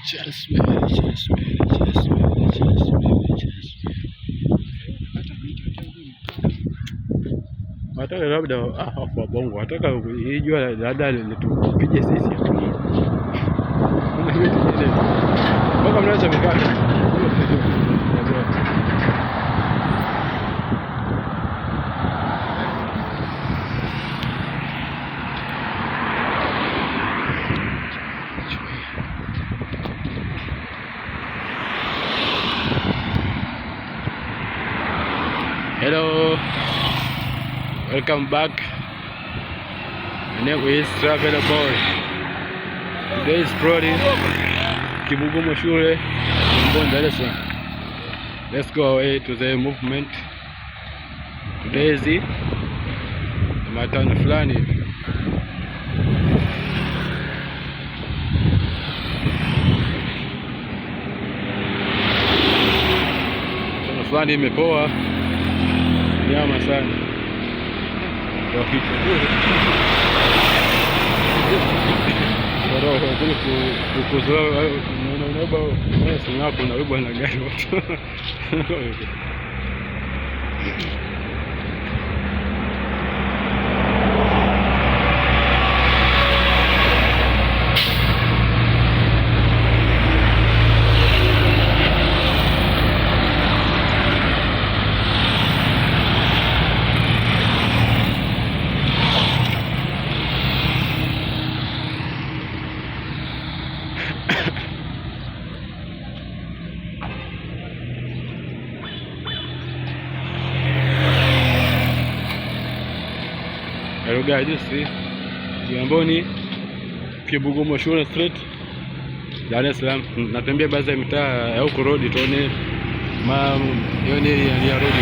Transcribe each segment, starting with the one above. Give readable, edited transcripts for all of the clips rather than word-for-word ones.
Cheers. Wataka labda hapo bongo, wataka ijua labda litupige sisi mpaka mnaweza mikata. Hello, welcome back. My name is Traveler Boy. Today is Friday, Kibugumo Shule, Dar es Salaam. Let's go away to the movement. Today is Jumatano fulani. Fulani imepoa nyama sana na gari Hello guys, this is Kigamboni, Kibugumo Shule Street, Dar es Salaam. Natembea baadhi ya mitaa ya huko road tuone yoni ya road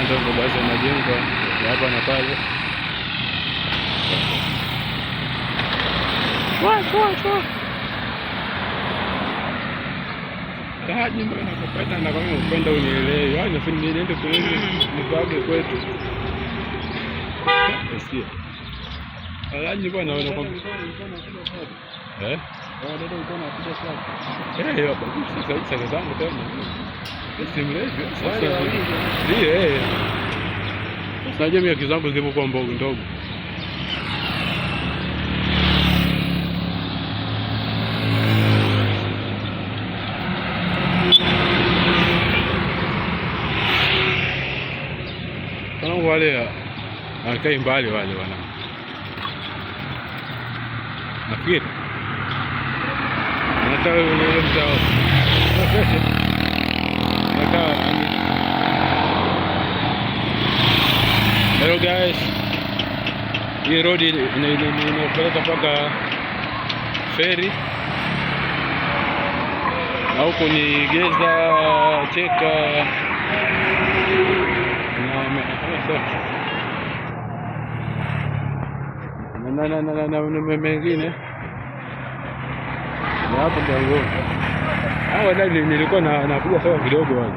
ndio baadhi ya majengo hapa na pale. Haji mbona nakupenda na kama upenda unielewe. Yaani nafini niende kule nipage kwetu. Sikia. Haji bwana wana kwa eh? Dada uko na picha sana. Hapo sasa zangu tena. Simlevi sasa. Ndio Sasa jamii kizangu zipo kwa mbogo ndogo. Wale wanakai mbali wale wana nafikiri nataka ule mtao nataka. Hello guys, hii road inapeleka mpaka feri au kuni Geza Cheka na mengine na hapo ndio hao dada nilikuwa nakuja sawa kidogo wale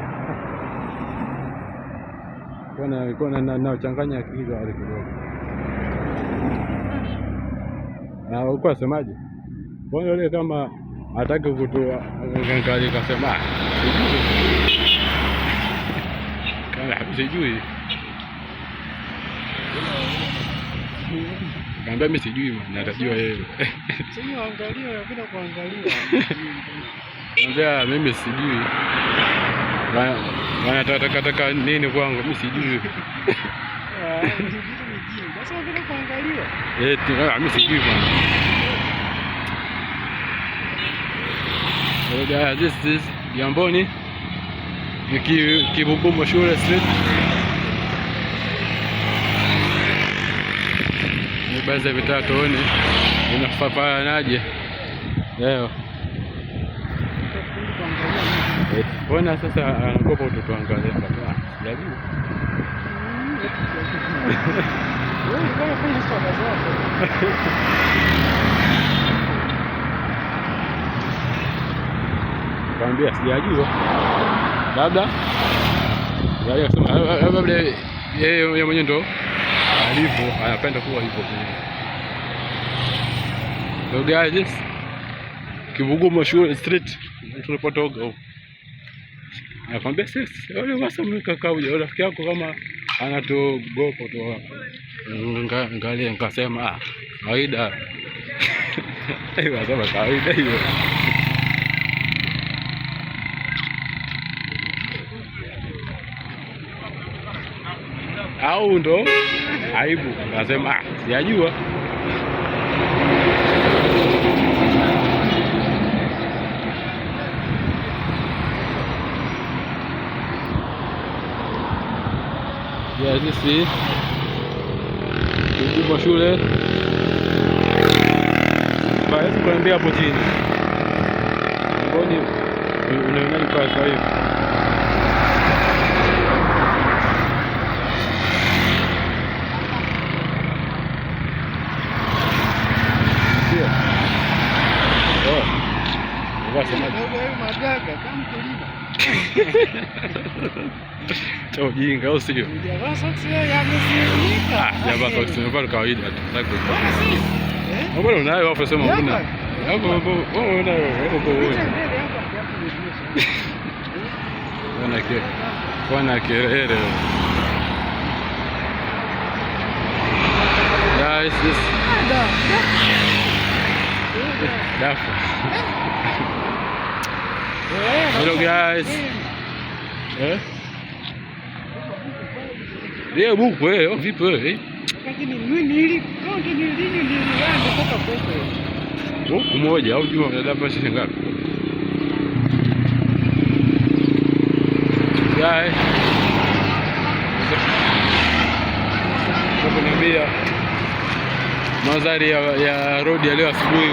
nilikuwa na changanya akili wale kidogo. Na uko asemaje? Bwana yule kama hataki kutoa ngangari kasema kana sijui kaambia mimi sijui maana natajua yeye. Sio angalia napenda kuangalia. Kaambia mimi sijui. Wanataka nini kwangu mimi sijui. Basi napenda kuangalia. Mimi sijui bwana. So guys, this is Kigamboni, Kibugumo Shule Street. Ni baadhi ya vitaa tuone inafananaje leo. Bona sasa anakopa utuangalia hapa. Sijajua. Wewe unataka kufanya swala zako. Kaambia sijajua. Labda kusema labda yeye mwenyewe ndo alivyo, anapenda kuwa hivyo. So guys, Kivuguma shule street tulipotoka huko. Nakwambia sisi wale wasa mkaka uje rafiki yako kama anatogopa tu hapo. Angalia nikasema kawaida. Hiyo nasema kawaida hiyo. Au ndo aibu, nasema sijajua. Ya sisi Kivuguma shule basi kuambia hapo chini. Mboni unaona kwa hiyo. Ujinga au sio? Javaa soksi yamevaa kawaida tu. Mbona unayo hapo sema huna? Hapo wewe unayo hapo wewe. Wana kelele. Guys, this dafa. Hello guys. Ndio buku wewe, vipi wewe? Lakini mimi nilianza pesa. Buku moja au jua labda shilingi ngapi? Guys. Hapo niambia mandhari ya road ya leo asubuhi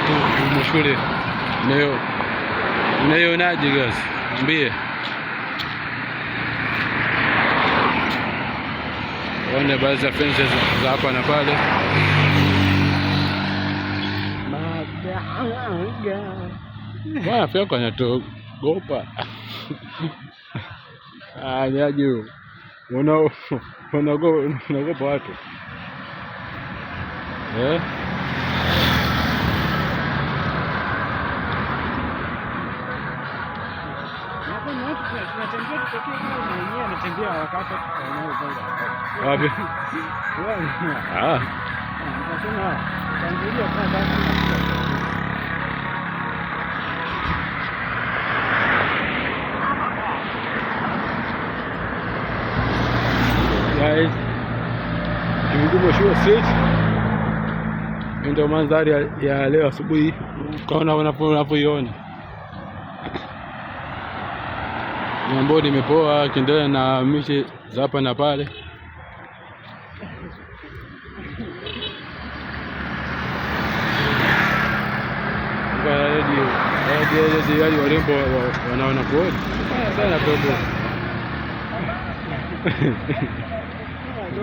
kwa shule. Unaionaje guys? Niambie. Wana baadhi ya fences za hapa na pale. Bwana pia kwa natogopa. Nyaje. Unaogopa watu. Wapi? Guys, Kivuguma shule street ndio mandhari ya leo asubuhi, kaona unapoiona. Mambo nimepoa, kiendelea na miche za hapa na pale. Hadi warembo wanaona kuona sana pepo.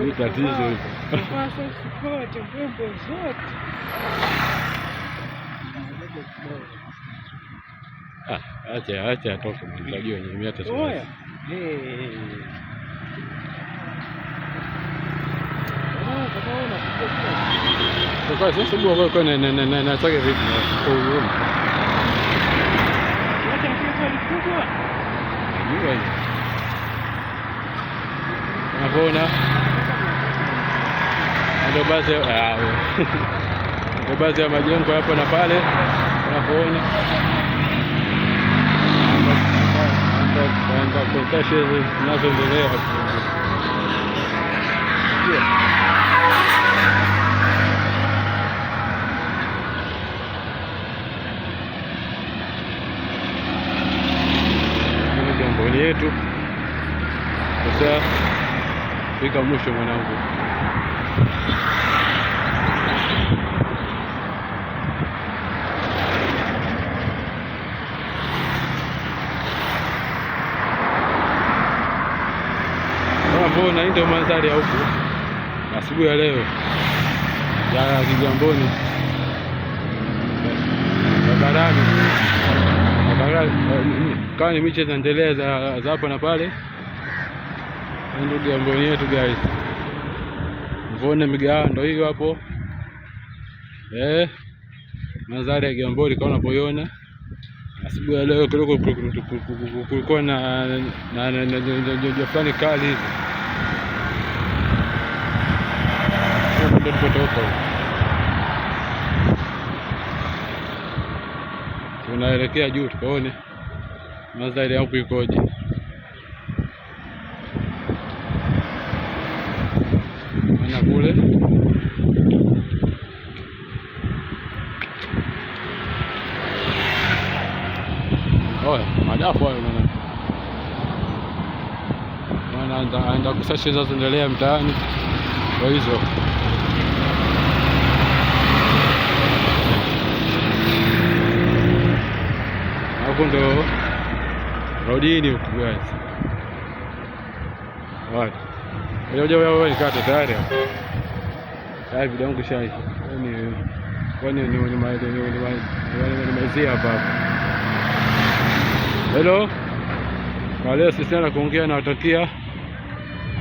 Ni tatizo hilo. Acha toka mtajua nyinyi hata sasa. Kwa sasa bwana kwa na sasa vipi kwa hiyo. Acha kitu kikubwa. Ndio. Unaona? Ndio baadhi ya majengo hapo na pale unapoona. Kwa construction zinazoendelea hapo. Mboni yetu sasa fika mwisho mwanangu. Mbona ndio mandhari ya huko asubuhi ya leo ya Kigamboni barabara kama ni miche zinaendelea za hapa na pale. Ndio Kigamboni yetu guys. unavyoona migahawa ndio hiyo hapo. Mandhari ya Kigamboni kama unavyoiona. Asubuhi ya leo kulikuwa na jua fulani kali hivi. Ndio tupotoka. Tunaelekea juu tukaone mandhari hapo ikoje. Ana kule madafu hayo maana anaenda kusasha zinazoendelea mtaani kwa hizo. Hapo ndo rodini huko guys. Wewe nikata tayari hapo. Tayari video yangu shaisha. Kwani ni maizia hapa. Hello. Kwa leo sisi na kuongea na watakia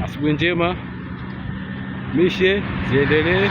asubuhi njema. Mishe ziendelee.